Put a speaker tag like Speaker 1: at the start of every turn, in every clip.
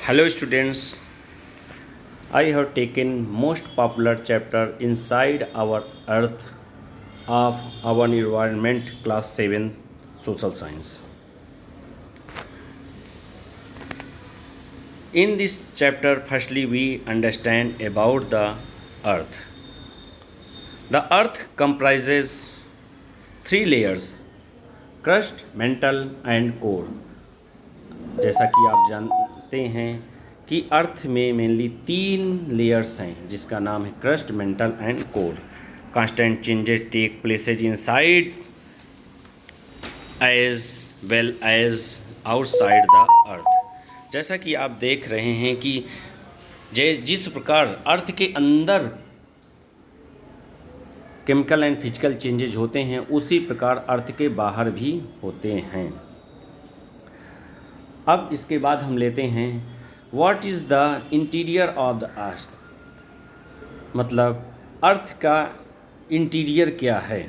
Speaker 1: Hello students, I have taken most popular chapter inside our earth of our environment class 7 social science. In this chapter firstly we understand about the earth. The earth comprises three layers: crust, mantle and core. जैसा कि आप जानते हैं कि अर्थ में mainly तीन layers हैं जिसका नाम है crust, mantle and core. Constant changes take places inside as well as outside the earth. जैसा कि आप देख रहे हैं कि जिस प्रकार अर्थ के अंदर केमिकल एंड फिजिकल चेंजेज होते हैं उसी प्रकार अर्थ के बाहर भी होते हैं. अब इसके बाद हम लेते हैं what is the interior of the earth. मतलब अर्थ का इंटीरियर क्या है.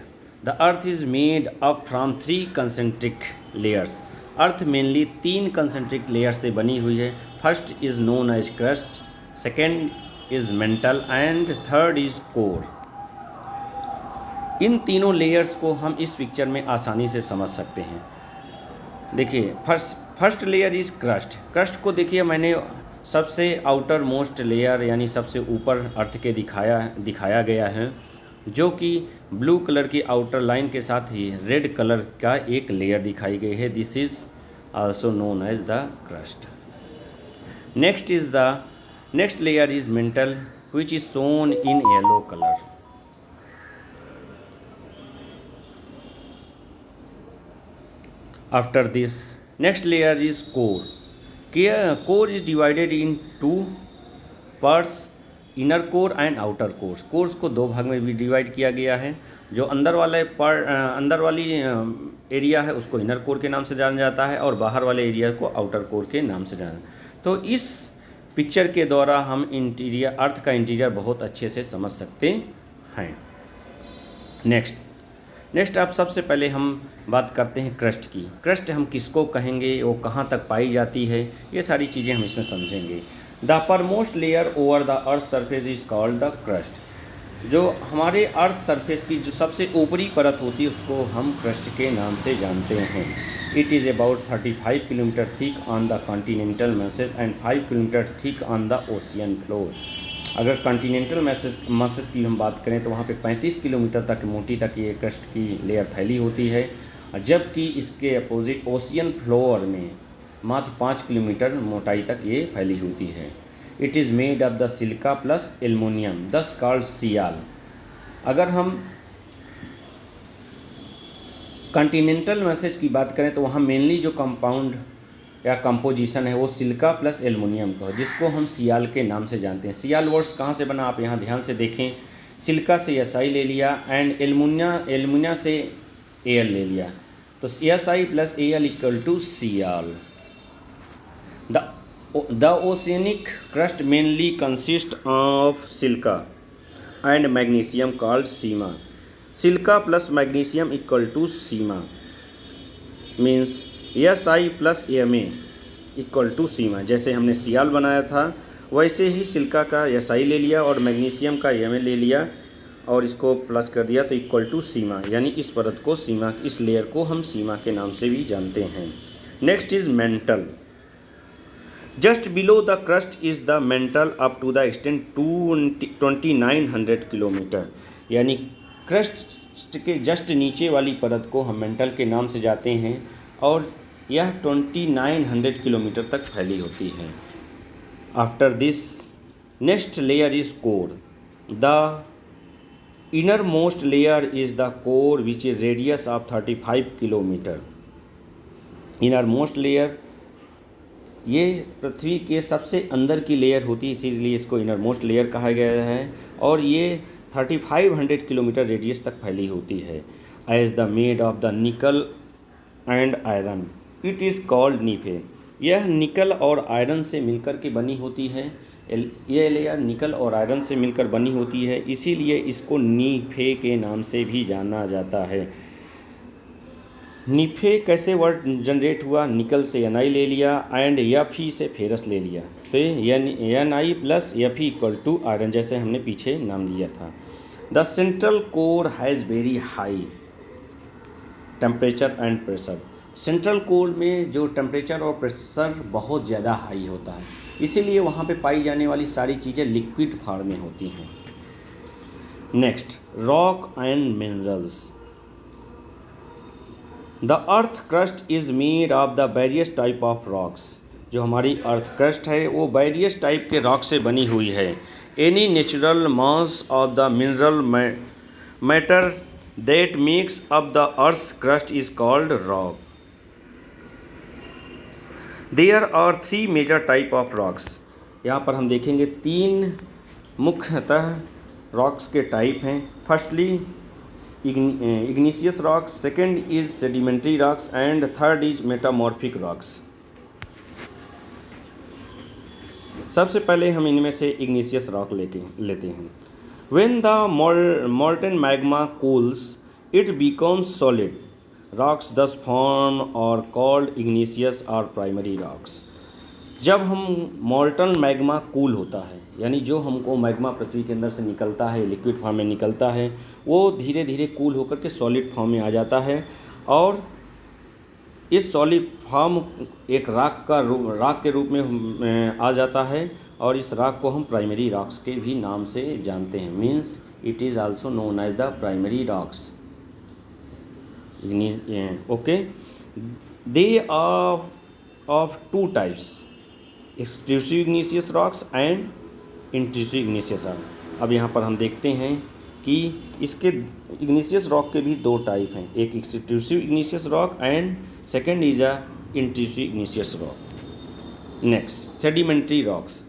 Speaker 1: The earth is made up from 3 concentric layers. Earth mainly 3 concentric layer से बनी हुई है. First is known as crust, second is mantle and third is core. इन तीनों लेयर्स को हम इस पिक्चर में आसानी से समझ सकते हैं. देखिए first layer is crust. Crust को देखिए मैंने सबसे आउटर मोस्ट लेयर यानी सबसे ऊपर अर्थ के दिखाया गया है, जो कि ब्लू कलर की आउटर लाइन के साथ ही रेड कलर का एक लेयर दिखाई गई है. This is also known as the crust. Next layer is mantle which is shown in yellow colour. After this, next layer is core. Core is divided in 2 parts, inner core and outer core. Course को 2 भाग में भी divide किया गया है. जो अंदर वाली एरिया है उसको इनर कोर के नाम से जाना जाता है और बाहर वाले एरिया को आउटर कोर के नाम से जाना. तो इस पिक्चर के द्वारा हम अर्थ का इंटीरियर बहुत अच्छे से समझ सकते हैं. नेक्स्ट अब सबसे पहले हम बात करते हैं क्रस्ट की. क्रस्ट हम किसको कहेंगे, वो कहाँ तक पाई जाती है, ये सारी चीज़ें हम इसमें समझेंगे. The uppermost layer over the earth surface is called the crust. जो हमारे अर्थ सरफेस की जो सबसे ऊपरी परत होती है उसको हम क्रस्ट के नाम से जानते हैं. It is about 35 kilometre thick on the continental message and 5 kilometre thick on the ocean floor. अगर कॉन्टिनेंटल मैसेज की हम बात करें तो वहाँ पे 35 किलोमीटर तक मोटी तक ये क्रस्ट की लेयर फैली होती है, जबकि इसके अपोजिट ओशियन फ्लोर में मात्र 5 किलोमीटर मोटाई तक ये फैली होती है. It is made of the silica plus aluminium दस कॉल्ड सियाल. अगर हम कॉन्टिनेंटल मैसेज की बात करें तो वहाँ मेनली जो कंपाउंड या कंपोजिशन है वो सिलिका प्लस एल्युमिनियम का है, जिसको हम सियाल के नाम से जानते हैं. सियाल वर्ड्स कहाँ से बना आप यहाँ ध्यान से देखें. सिलिका से SI ले लिया एंड एल्युमिनिया से Al ले लिया, तो SI plus Al equal to sial. The oceanic crust mainly consist of silica and magnesium called sima. Silica plus magnesium equal to sima means SI plus Ma equal to sima. जैसे हमने सियाल बनाया था वैसे ही silica का SI ले लिया और magnesium का Ma ले लिया और इसको प्लस कर दिया तो इक्वल टू सीमा, यानी इस परत को सीमा, इस लेयर को हम सीमा के नाम से भी जानते हैं. Next is mantle. Just below the crust is the mantle up to the extent 2900 kilometre. यानी क्रस्ट के जस्ट नीचे वाली परत को हम मेंटल के नाम से जानते हैं और यह 2900 किलोमीटर तक फैली होती है. After this next layer is core. The inner most layer is the core which is radius of 35 kilometre. Inner most layer ये पृथ्वी के सबसे अंदर की लेयर होती है, इसीलिए इसको इनर मोस्ट लेयर कहा गया है और ये 3500 किलोमीटर रेडियस तक फैली होती है. As the made of the nickel and iron it is called nife. यह निकल और आयरन से मिलकर के बनी होती है. यह लेयर निकल और आयरन से मिलकर बनी होती है, इसीलिए इसको नीफे के नाम से भी जाना जाता है. निफे कैसे वर्ड जनरेट हुआ, निकल से एन आई ले लिया एंड एफ ई से फेरस ले लिया, फिर N I plus F E equal to iron, जैसे हमने पीछे नाम लिया था। The central core has very high temperature and pressure. Central core में जो टेम्परेचर और प्रेशर बहुत ज़्यादा हाई होता है, इसीलिए वहाँ पे पाई जाने वाली सारी चीज़ें लिक्विड फॉर्म में होती हैं। Next, rock and minerals. The earth crust is made of the various type of rocks. जो हमारी अर्थ क्रस्ट है वो वेरियस टाइप के रॉक से बनी हुई है। Any natural mass of the mineral matter that makes up the earth crust is called rock. There are 3 major type of rocks. यहाँ पर हम देखेंगे 3 मुख्यतः रॉक्स के टाइप हैं। Firstly igneous rocks, second is sedimentary rocks and third is metamorphic rocks। सबसे पहले हम इनमें से igneous rock लेते हैं। When the molten magma cools, it becomes solid. Rocks thus formed are called igneous or primary rocks। जब हम मॉल्टन magma cool होता है, यानी जो हमको मैग्मा पृथ्वी के अंदर से निकलता है, लिक्विड फॉर्म में निकलता है, वो धीरे धीरे कूल होकर के सॉलिड फॉर्म में आ जाता है और इस सॉलिड फॉर्म एक राक के रूप में आ जाता है और इस राक को हम प्राइमरी रॉक्स के भी नाम से जानते हैं। Means it is also known as the primary rocks. Okay, they are of 2 types, exclusive igneous rocks and intrusive igneous rock. अब यहाँ पर हम देखते हैं कि इसके इग्निशियस रॉक के भी 2 टाइप हैं, एक exclusive igneous rock and second is a intrusive igneous rock. Next, sedimentary rocks.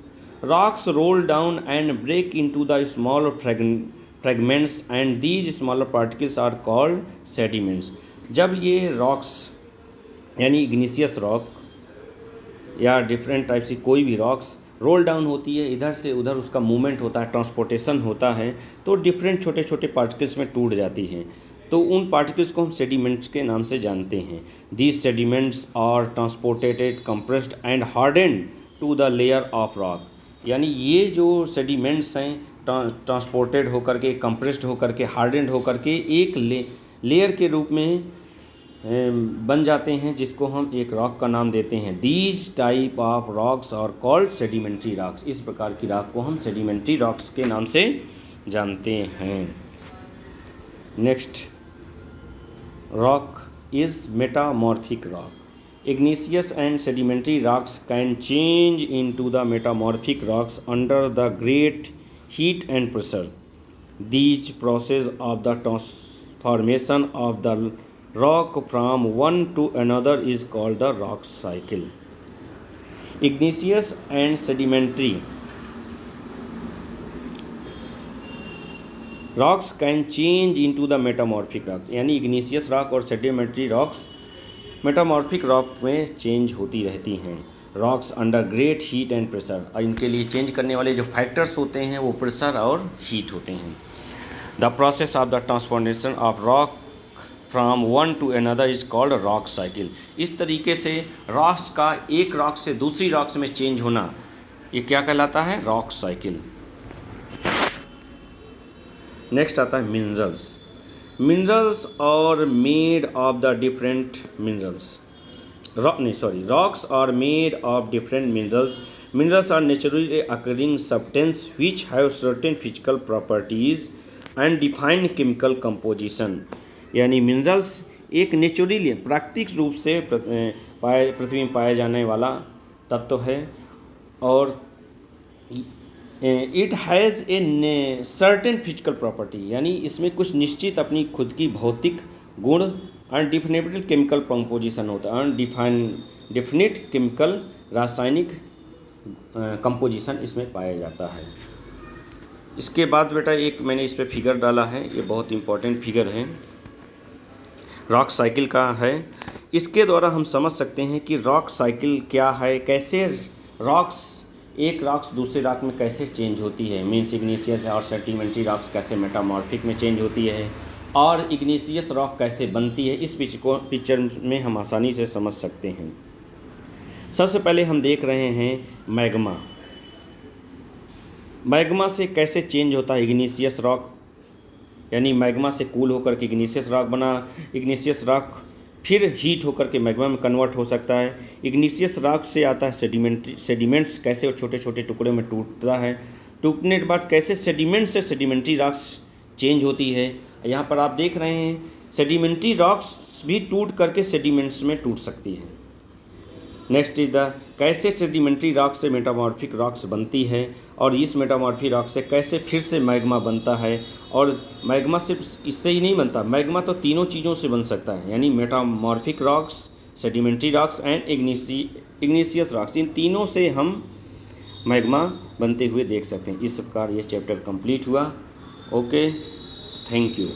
Speaker 1: Rocks roll down and break into the small fragments and these smaller particles are called sediments. जब ये rocks यानी igneous rock या different type से कोई भी rocks roll down होती है, इधर से उधर उसका मूवमेंट होता है, ट्रांसपोर्टेशन होता है, तो डिफरेंट छोटे छोटे पार्टिकल्स में टूट जाती हैं, तो उन पार्टिकल्स को हम सेडिमेंट्स के नाम से जानते हैं। These sediments are transported, compressed and hardened to the layer of rock. यानी ये जो सेडिमेंट्स हैं ट्रांसपोर्टेड होकर के, कंप्रेस्ड होकर के, हार्डेंड होकर के एक लेयर के रूप में बन जाते हैं, जिसको हम एक रॉक का नाम देते हैं। These type of rocks are called sedimentary rocks. इस प्रकार की रॉक को हम सेडिमेंट्री रॉक्स के नाम से जानते हैं। Next, rock is metamorphic rock. Igneous and sedimentary rocks can change into the metamorphic rocks under the great heat and pressure. These process of the transformation of the rock from one to another is called the rock cycle। Igneous and sedimentary rocks can change into the metamorphic rock। यानी igneous rock और sedimentary rocks metamorphic rock में change होती रहती हैं। rocks under great heat and pressure, और इनके लिए change करने वाले जो फैक्टर्स होते हैं वो प्रेशर और हीट होते हैं। The process of the transformation of rock from one two another is called rock cycle. इस तरीके से रॉक्स का एक रॉक से दूसरी रॉक्स में चेंज होना, ये क्या कहलाता है? Rock cycle. नेक्स्ट आता है minerals. Minerals are made of the different minerals, rocks are made of different minerals. Minerals are naturally occurring substances which have certain physical properties and defined chemical composition। यानी minerals एक naturally प्राकृतिक रूप से पृथ्वी में पाया जाने वाला तत्व है और it has a certain physical property, यानी इसमें कुछ निश्चित अपनी खुद की भौतिक गुण, अनडिफिनेबल केमिकल कंपोजिशन होता है, डेफिनेट केमिकल रासायनिक कंपोजिशन इसमें पाया जाता है। इसके बाद बेटा एक मैंने इस पर फिगर डाला है, ये बहुत इंपॉर्टेंट फिगर है, रॉक साइकिल का है। इसके द्वारा हम समझ सकते हैं कि रॉक साइकिल क्या है, कैसे रॉक्स एक रॉक्स दूसरे रॉक में कैसे चेंज होती है, मीन्स इग्निशियस और सेडिमेंट्री रॉक्स कैसे मेटामॉर्फिक में चेंज होती है, और इग्निशियस रॉक कैसे बनती है, इस पिक्चर में हम आसानी से समझ सकते हैं। सबसे पहले हम देख रहे हैं मैग्मा। मैग्मा से कैसे चेंज होता है इग्निशियस रॉक, यानी मैग्मा से कूल होकर के इग्निशियस रॉक बना। इग्निशियस रॉक फिर हीट होकर के मैग्मा में कन्वर्ट हो सकता है। इग्निशियस रॉक से आता है सेडिमेंट्स, कैसे वो छोटे छोटे टुकड़े में टूटता है। टूटने के बाद कैसे सेडिमेंट से सेडिमेंट्री रॉक्स चेंज होती है। यहाँ पर आप देख रहे हैं सेडिमेंट्री रॉक्स भी टूट करके सेडिमेंट्स में टूट सकती है। नेक्स्ट इज द कैसे सेडिमेंट्री रॉक से मेटामॉर्फिक रॉक्स बनती है, और इस मेटामॉर्फिक रॉक से कैसे फिर से मैग्मा बनता है। और मैग्मा सिर्फ इससे ही नहीं बनता, मैग्मा तो तीनों चीज़ों से बन सकता है, यानी metamorphic rocks, sedimentary rocks and igneous rocks, इन तीनों से हम मैग्मा बनते हुए देख सकते हैं। इस प्रकार ये चैप्टर कंप्लीट हुआ। Okay, thank you.